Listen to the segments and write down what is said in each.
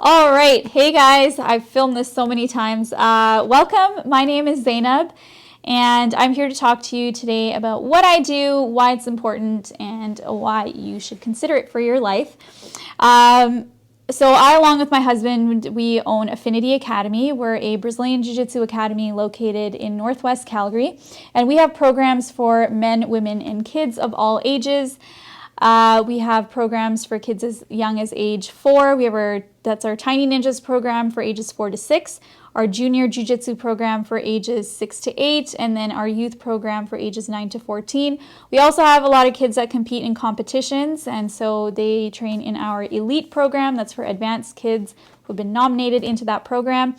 All right. Hey guys, I've filmed this so many times. Welcome. My name is Zenab, and I'm here to talk to you today about what I do, why it's important, and why you should consider it for your life. So I, along with my husband, we own Affinity Academy. We're a Brazilian Jiu Jitsu academy located in Northwest Calgary, and we have programs for men, women, and kids of all ages. We have programs for kids as young as age 4. That's our Tiny Ninjas program for ages 4 to 6, our Junior Jiu-Jitsu program for ages 6 to 8, and then our youth program for ages 9 to 14. We also have a lot of kids that compete in competitions, and so they train in our elite program. That's for advanced kids who've been nominated into that program.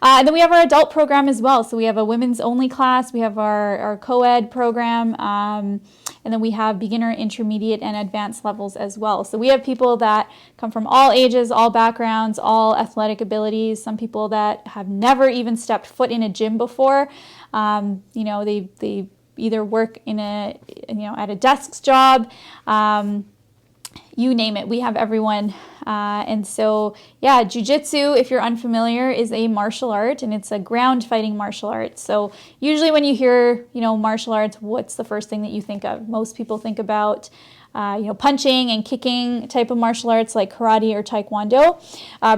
And then we have our adult program as well. So we have a women's only class, we have our co-ed program, and then we have beginner, intermediate, and advanced levels as well. So we have people that come from all ages, all backgrounds, all athletic abilities. Some people that have never even stepped foot in a gym before. They either work in at a desk job. You name it, we have everyone. And so, jiu-jitsu, if you're unfamiliar, is a martial art, and it's a ground fighting martial art. So usually when you hear, martial arts, what's the first thing that you think of? Most people think about, punching and kicking type of martial arts like karate or taekwondo.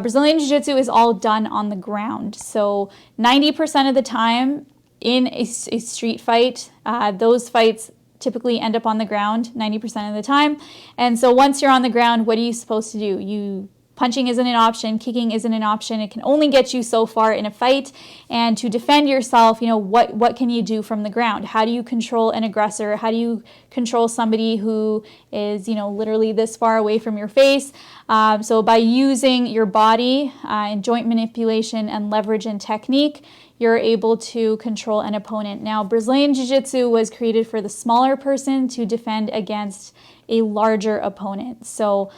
Brazilian Jiu-Jitsu is all done on the ground. So 90% of the time in a street fight, those fights typically end up on the ground 90% of the time. And so once you're on the ground, what are you supposed to do? Punching isn't an option, kicking isn't an option. It can only get you so far in a fight. And to defend yourself, what can you do from the ground? How do you control an aggressor? How do you control somebody who is, literally this far away from your face? So by using your body and joint manipulation and leverage and technique, you're able to control an opponent. Now, Brazilian Jiu-Jitsu was created for the smaller person to defend against a larger opponent. So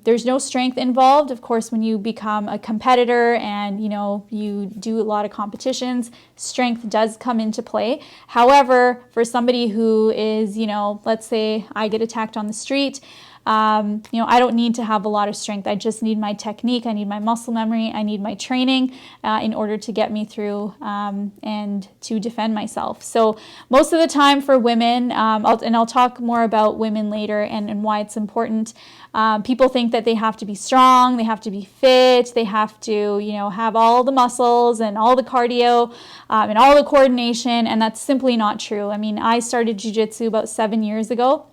there's no strength involved. Of course, when you become a competitor and you do a lot of competitions, strength does come into play. However, for somebody who is, let's say I get attacked on the street, I don't need to have a lot of strength. I just need my technique. I need my muscle memory. I need my training in order to get me through and to defend myself. So most of the time for women, I'll talk more about women later and why it's important. People think that they have to be strong, they have to be fit, they have to, have all the muscles and all the cardio and all the coordination, and that's simply not true. I mean, I started jiu-jitsu about 7 years ago.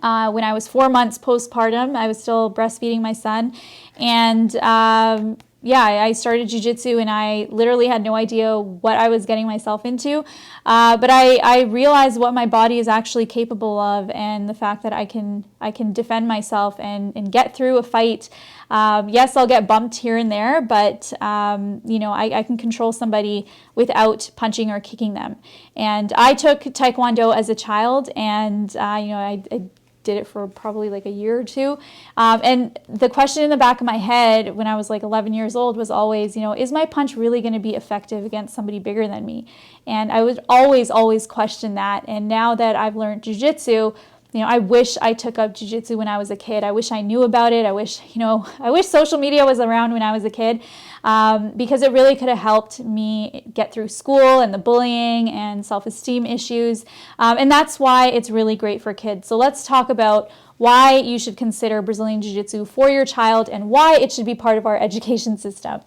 When I was 4 months postpartum, I was still breastfeeding my son, and I started jiu-jitsu, and I literally had no idea what I was getting myself into, but I realized what my body is actually capable of, and the fact that I can defend myself and get through a fight. Yes, I'll get bumped here and there, but I can control somebody without punching or kicking them. And I took Taekwondo as a child, and I did it for probably like a year or two. And the question in the back of my head when I was like 11 years old was always, is my punch really going to be effective against somebody bigger than me? And I would always question that. And now that I've learned jiu-jitsu, I wish I took up jiu-jitsu when I was a kid. I wish I knew about it. I wish social media was around when I was a kid, because it really could have helped me get through school and the bullying and self-esteem issues. And that's why it's really great for kids. So let's talk about why you should consider Brazilian Jiu-Jitsu for your child and why it should be part of our education system.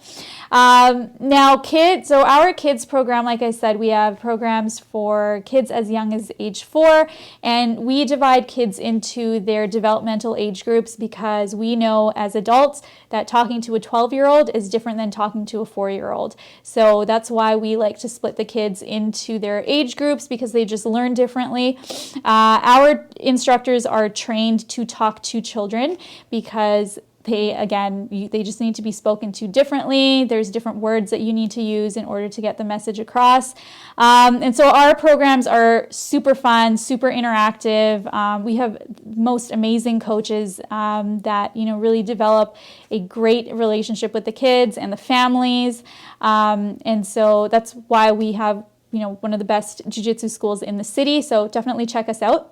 Now, our kids program, like I said, we have programs for kids as young as age 4, and we divide kids into their developmental age groups because we know as adults that talking to a 12-year-old is different than talking to a 4-year-old. So that's why we like to split the kids into their age groups, because they just learn differently. Our instructors are trained to talk to children because they just need to be spoken to differently. There's different words that you need to use in order to get the message across. And so our programs are super fun, super interactive. We have most amazing coaches that really develop a great relationship with the kids and the families. And so that's why we have one of the best jiu-jitsu schools in the city. So definitely check us out.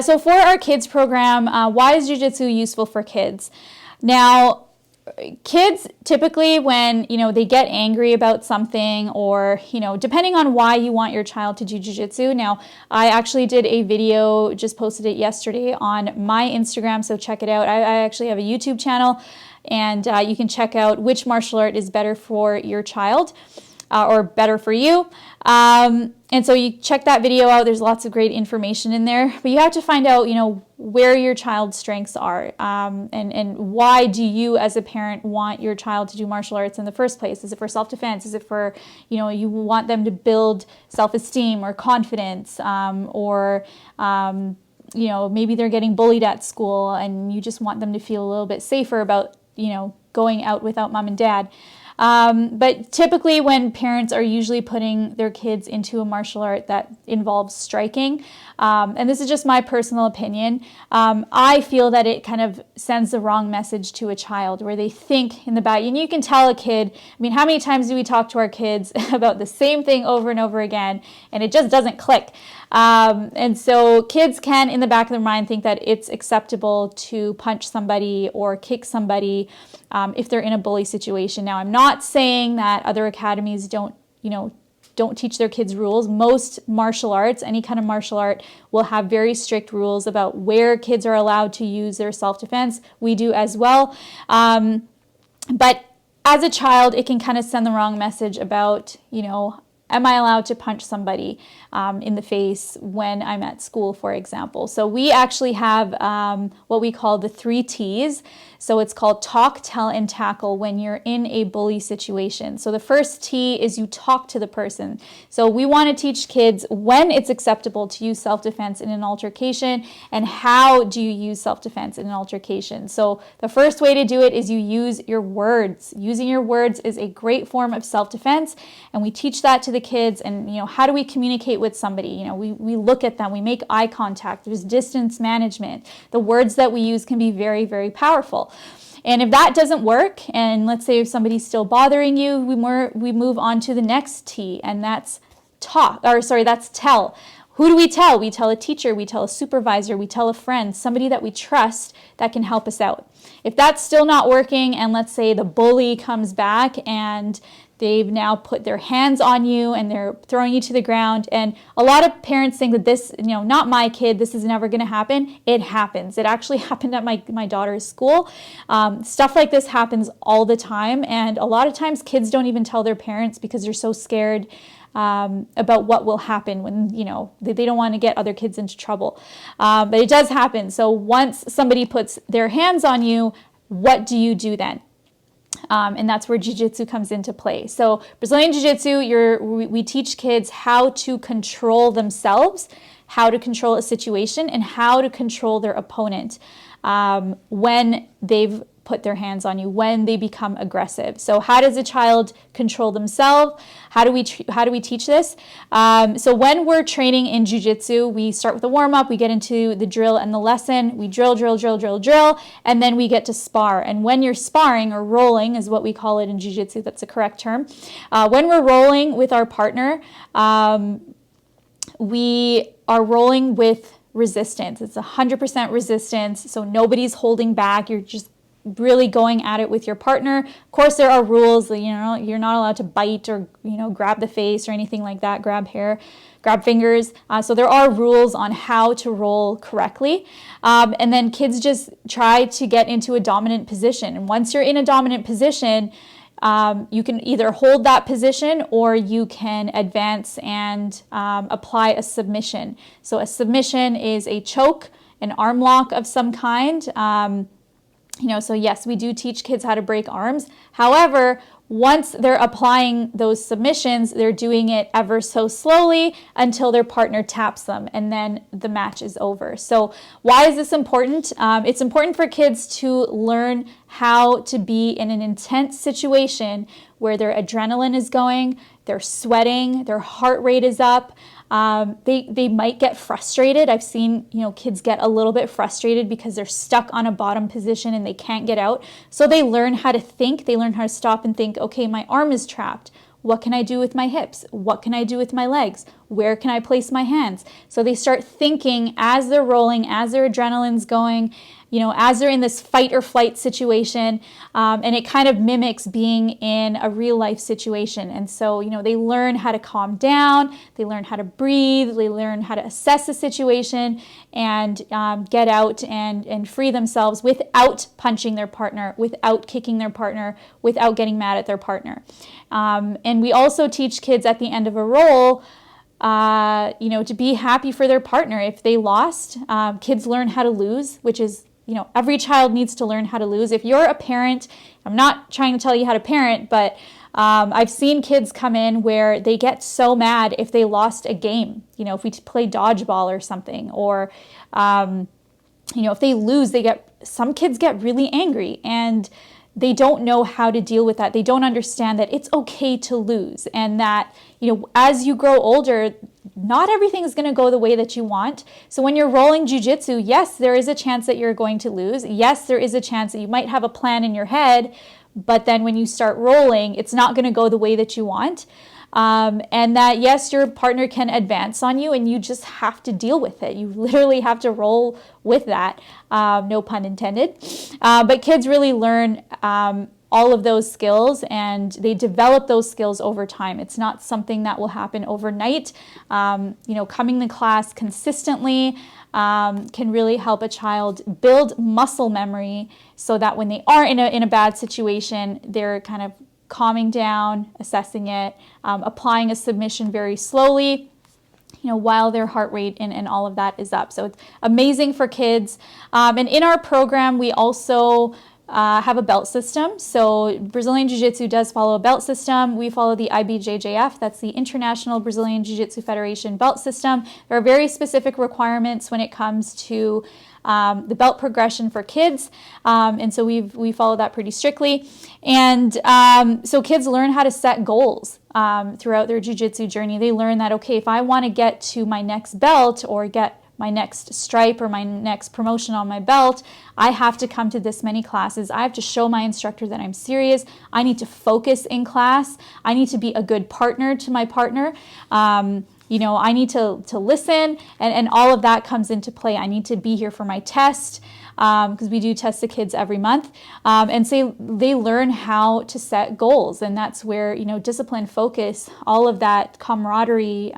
So for our kids program, why is jiu-jitsu useful for kids? Now, kids typically, when, they get angry about something, or, depending on why you want your child to do jiu-jitsu. Now, I actually did a video, just posted it yesterday on my Instagram, so check it out. I actually have a YouTube channel, and you can check out which martial art is better for your child. Or better for you. And so you check that video out. There's lots of great information in there. But you have to find out, where your child's strengths are, and why do you as a parent want your child to do martial arts in the first place? Is it for self-defense? Is it for, you want them to build self-esteem or confidence, or maybe they're getting bullied at school and you just want them to feel a little bit safer about, going out without mom and dad. But typically when parents are usually putting their kids into a martial art that involves striking, and this is just my personal opinion, I feel that it kind of sends the wrong message to a child, where they think in the back, and you can tell a kid, how many times do we talk to our kids about the same thing over and over again, and it just doesn't click. And so kids can, in the back of their mind, think that it's acceptable to punch somebody or kick somebody if they're in a bully situation. Now, I'm not saying that other academies don't teach their kids rules. Most martial arts, any kind of martial art, will have very strict rules about where kids are allowed to use their self-defense. We do as well. But as a child, it can kind of send the wrong message about, am I allowed to punch somebody in the face when I'm at school, for example? So we actually have what we call the 3 T's. So it's called talk, tell, and tackle when you're in a bully situation. So the first T is you talk to the person. So we want to teach kids when it's acceptable to use self-defense in an altercation, and how do you use self-defense in an altercation. So the first way to do it is you use your words. Using your words is a great form of self-defense, and we teach that to the kids. And how do we communicate with somebody? We look at them, we make eye contact, there's distance management. The words that we use can be very, very powerful. And if that doesn't work, and let's say if somebody's still bothering you, we move on to the next T, and that's that's tell. Who do we tell? We tell a teacher, we tell a supervisor, we tell a friend, somebody that we trust that can help us out. If that's still not working, and let's say the bully comes back and they've now put their hands on you and they're throwing you to the ground. And a lot of parents think that this, not my kid, this is never going to happen. It happens. It actually happened at my daughter's school. Stuff like this happens all the time. And a lot of times kids don't even tell their parents because they're so scared about what will happen when, they don't want to get other kids into trouble. But it does happen. So once somebody puts their hands on you, what do you do then? And that's where jiu-jitsu comes into play. So Brazilian jiu-jitsu, we teach kids how to control themselves, how to control a situation, and how to control their opponent when they've put their hands on you, when they become aggressive. So how does a child control themselves? How do we teach this? So when we're training in jiu-jitsu, we start with a warm-up, we get into the drill and the lesson, we drill, and then we get to spar. And when you're sparring, or rolling is what we call it in jiu-jitsu, that's the correct term. When we're rolling with our partner, we are rolling with resistance. It's 100% resistance, so nobody's holding back. You're just really going at it with your partner. Of course, there are rules. You're not allowed to bite or grab the face or anything like that. Grab hair, grab fingers. So there are rules on how to roll correctly. And then kids just try to get into a dominant position. And once you're in a dominant position, you can either hold that position or you can advance and apply a submission. So a submission is a choke, an arm lock of some kind. So yes, we do teach kids how to break arms. However, once they're applying those submissions, they're doing it ever so slowly until their partner taps them, and then the match is over. So why is this important? It's important for kids to learn how to be in an intense situation where their adrenaline is going, they're sweating, their heart rate is up. They might get frustrated. I've seen, kids get a little bit frustrated because they're stuck on a bottom position and they can't get out. So they learn how to think. They learn how to stop and think, okay, my arm is trapped. What can I do with my hips? What can I do with my legs? Where can I place my hands? So they start thinking as they're rolling, as their adrenaline's going, as they're in this fight or flight situation, and it kind of mimics being in a real life situation. And so, they learn how to calm down, they learn how to breathe, they learn how to assess the situation and get out and free themselves without punching their partner, without kicking their partner, without getting mad at their partner. And we also teach kids at the end of a roll, to be happy for their partner. If they lost, kids learn how to lose, which is, every child needs to learn how to lose. If you're a parent, I'm not trying to tell you how to parent, but I've seen kids come in where they get so mad if they lost a game, if we play dodgeball or something, or, if they lose, some kids get really angry and they don't know how to deal with that. They don't understand that it's okay to lose, and that, as you grow older, not everything is going to go the way that you want. So when you're rolling jiu-jitsu, yes, there is a chance that you're going to lose. Yes, there is a chance that you might have a plan in your head, but then when you start rolling, it's not going to go the way that you want. And that, yes, your partner can advance on you and you just have to deal with it. You literally have to roll with that. No pun intended. But kids really learn all of those skills, and they develop those skills over time. It's not something that will happen overnight. Coming to class consistently can really help a child build muscle memory so that when they are in a bad situation, they're kind of calming down, assessing it, applying a submission very slowly, while their heart rate and all of that is up. So it's amazing for kids. And in our program, we also have a belt system. So Brazilian Jiu Jitsu does follow a belt system. We follow the IBJJF, that's the International Brazilian Jiu Jitsu Federation belt system. There are very specific requirements when it comes to the belt progression for kids, and so we follow that pretty strictly. And so kids learn how to set goals throughout their jiu-jitsu journey. They learn that, okay, if I want to get to my next belt or get my next stripe or my next promotion on my belt, I have to come to this many classes. I have to show my instructor that I'm serious. I need to focus in class. I need to be a good partner to my partner. I need to listen, and all of that comes into play. I need to be here for my test, because we do test the kids every month. And so they learn how to set goals, and that's where, discipline, focus, all of that camaraderie,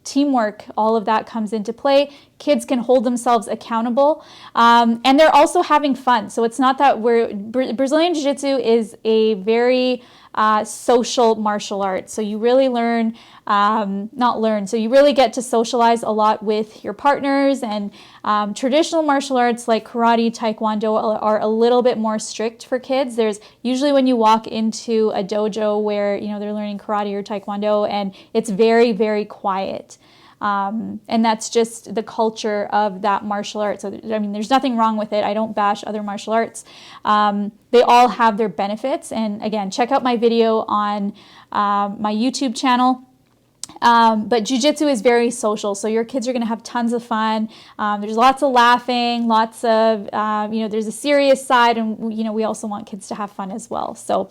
teamwork, all of that comes into play. Kids can hold themselves accountable, and they're also having fun. So it's not that Brazilian Jiu-Jitsu is a very social martial arts. So you really so you really get to socialize a lot with your partners, and traditional martial arts like karate, taekwondo are a little bit more strict for kids. There's usually, when you walk into a dojo where, they're learning karate or taekwondo, and it's very, very quiet. And that's just the culture of that martial art. So, there's nothing wrong with it. I don't bash other martial arts. They all have their benefits. And again, check out my video on my YouTube channel. But jiu-jitsu is very social, so your kids are going to have tons of fun. There's lots of laughing, lots of, there's a serious side, and, we also want kids to have fun as well. So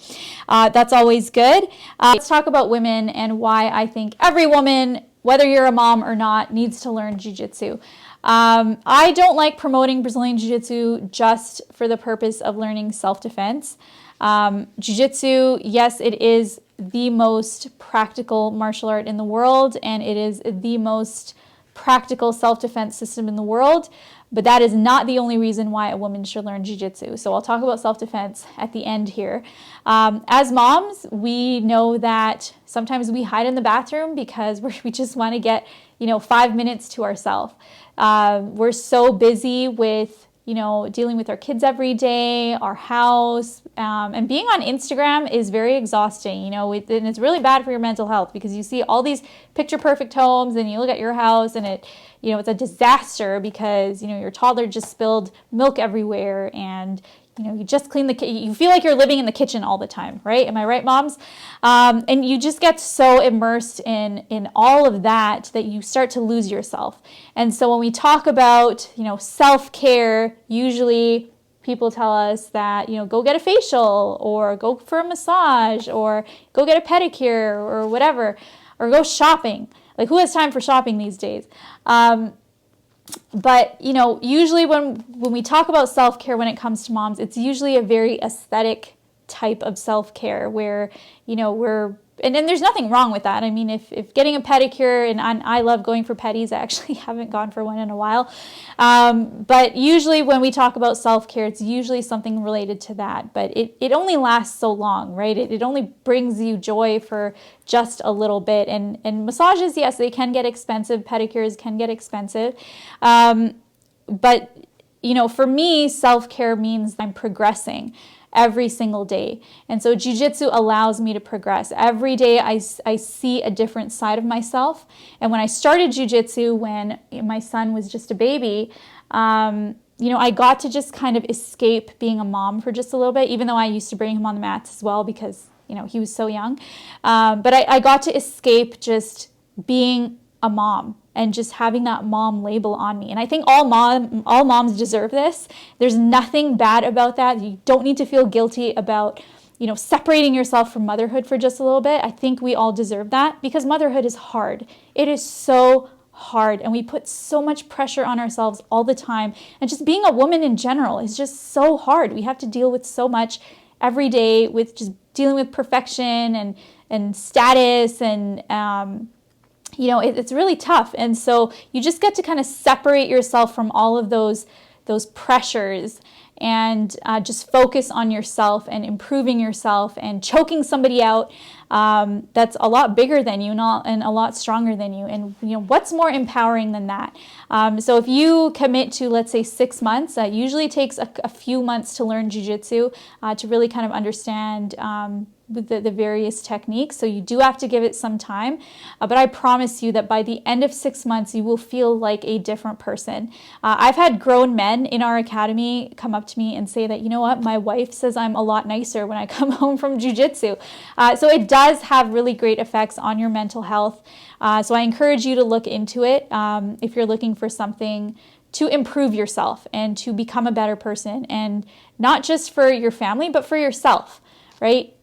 that's always good. Let's talk about women and why I think every woman, whether you're a mom or not, needs to learn jiu-jitsu. I don't like promoting Brazilian Jiu-Jitsu just for the purpose of learning self-defense. Jiu-Jitsu, yes, it is the most practical martial art in the world, and it is the most practical self-defense system in the world, but that is not the only reason why a woman should learn jiu-jitsu. So I'll talk about self-defense at the end here. As moms, we know that sometimes we hide in the bathroom because we just want to get, 5 minutes to ourselves. We're so busy with dealing with our kids every day, our house, and being on Instagram is very exhausting, and it's really bad for your mental health, because you see all these picture perfect homes, and you look at your house and it's a disaster because, your toddler just spilled milk everywhere, and you just clean you feel like you're living in the kitchen all the time, right? Am I right, moms? And you just get so immersed in all of that you start to lose yourself. And so when we talk about, self-care, usually people tell us that, go get a facial, or go for a massage, or go get a pedicure, or whatever, or go shopping. Like, who has time for shopping these days? But, you know, usually when we talk about self-care when it comes to moms, it's usually a very aesthetic type of self-care where, you know, and there's nothing wrong with that. I mean, if getting a pedicure, and I love going for pedis, I actually haven't gone for one in a while. But usually when we talk about self-care, it's usually something related to that. But it only lasts so long, right? It only brings you joy for just a little bit. And massages, yes, they can get expensive. Pedicures can get expensive. But, you know, for me, self-care means I'm progressing every single day. And so jiu-jitsu allows me to progress. Every day I see a different side of myself. And when I started jiu-jitsu, when my son was just a baby, you know, I got to just kind of escape being a mom for just a little bit, even though I used to bring him on the mats as well because, you know, he was so young. But I got to escape just being a mom and just having that mom label on me. And I think all moms deserve this. There's nothing bad about that. You don't need to feel guilty about, you know, separating yourself from motherhood for just a little bit. I think we all deserve that because motherhood is hard. It is so hard, and we put so much pressure on ourselves all the time. And just being a woman in general is just so hard. We have to deal with so much every day, with just dealing with perfection and status and you know, it's really tough. And so you just get to kind of separate yourself from all of those pressures and just focus on yourself and improving yourself and choking somebody out that's a lot bigger than you and a lot stronger than you. And, you know, what's more empowering than that? So if you commit to, let's say, 6 months, it usually takes a few months to learn jiu-jitsu to really kind of understand the various techniques. So you do have to give it some time, but I promise you that by the end of 6 months, you will feel like a different person. I've had grown men in our academy come up to me and say that, you know what, my wife says I'm a lot nicer when I come home from jiu-jitsu. So it does have really great effects on your mental health. So I encourage you to look into it if you're looking for something to improve yourself and to become a better person, and not just for your family, but for yourself. Right?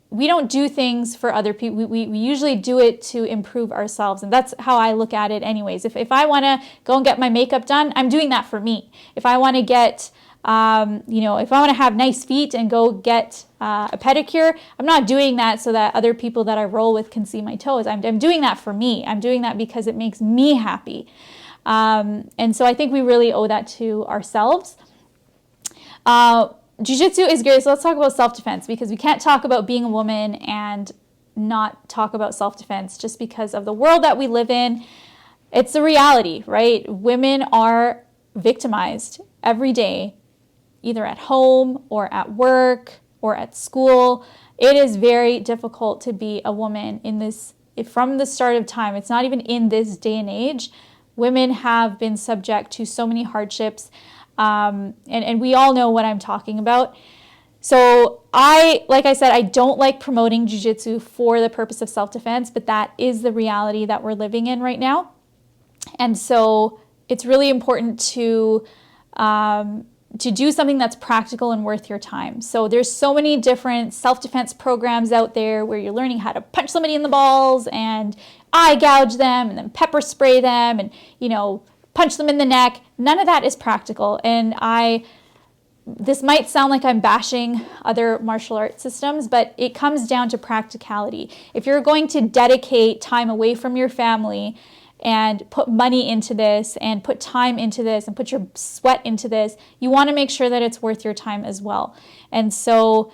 We don't do things for other people. We usually do it to improve ourselves. And that's how I look at it anyways. If I want to go and get my makeup done, I'm doing that for me. If I want to get, you know, if I want to have nice feet and go get a pedicure, I'm not doing that so that other people that I roll with can see my toes. I'm doing that for me. I'm doing that because it makes me happy. And so I think we really owe that to ourselves. Jiu-jitsu is great, so let's talk about self-defense, because we can't talk about being a woman and not talk about self-defense just because of the world that we live in. It's a reality, right? Women are victimized every day, either at home or at work or at school. It is very difficult to be a woman in this, from the start of time. It's not even in this day and age. Women have been subject to so many hardships. And we all know what I'm talking about. So like I said, I don't like promoting jiu-jitsu for the purpose of self-defense, but that is the reality that we're living in right now. And so it's really important to do something that's practical and worth your time. So there's so many different self-defense programs out there where you're learning how to punch somebody in the balls and eye gouge them and then pepper spray them and, you know, punch them in the neck. None of that is practical. And this might sound like I'm bashing other martial arts systems, but it comes down to practicality. If you're going to dedicate time away from your family and put money into this and put time into this and put your sweat into this, you want to make sure that it's worth your time as well. And so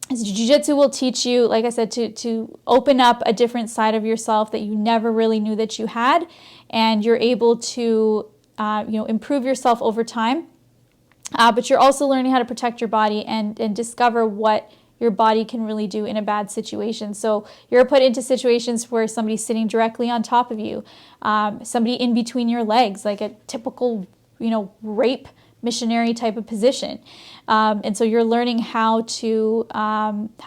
jiu-jitsu will teach you, like I said, to open up a different side of yourself that you never really knew that you had, and you're able to improve yourself over time. But you're also learning how to protect your body and discover what your body can really do in a bad situation. So you're put into situations where somebody's sitting directly on top of you, somebody in between your legs, like a typical, rape missionary type of position. And so you're learning how to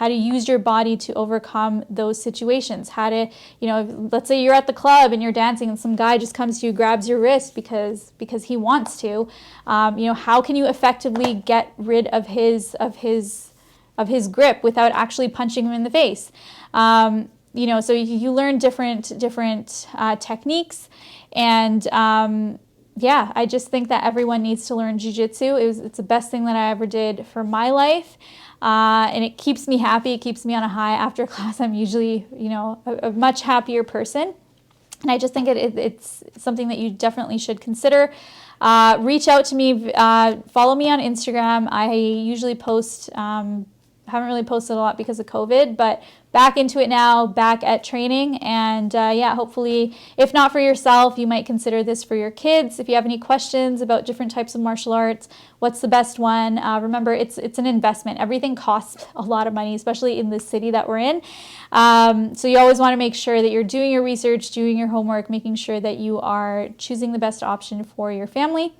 use your body to overcome those situations. How to, let's say you're at the club and you're dancing and some guy just comes to you, grabs your wrist because he wants to. How can you effectively get rid of his grip without actually punching him in the face? So you learn different techniques, And yeah, I just think that everyone needs to learn jiu-jitsu. It's the best thing that I ever did for my life. And it keeps me happy. It keeps me on a high. After class, I'm usually, a much happier person. And I just think it's something that you definitely should consider. Reach out to me. Follow me on Instagram. I usually post, haven't really posted a lot because of COVID, but back into it now, back at training. And yeah, hopefully, if not for yourself, you might consider this for your kids. If you have any questions about different types of martial arts, what's the best one? Remember, it's an investment. Everything costs a lot of money, especially in the city that we're in. So you always want to make sure that you're doing your research, doing your homework, making sure that you are choosing the best option for your family.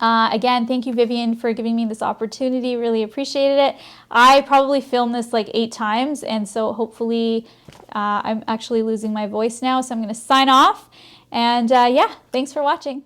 Again, thank you, Vivian, for giving me this opportunity. Really appreciated it. I probably filmed this like 8 times, and so hopefully I'm actually losing my voice now. So I'm going to sign off. And yeah, thanks for watching.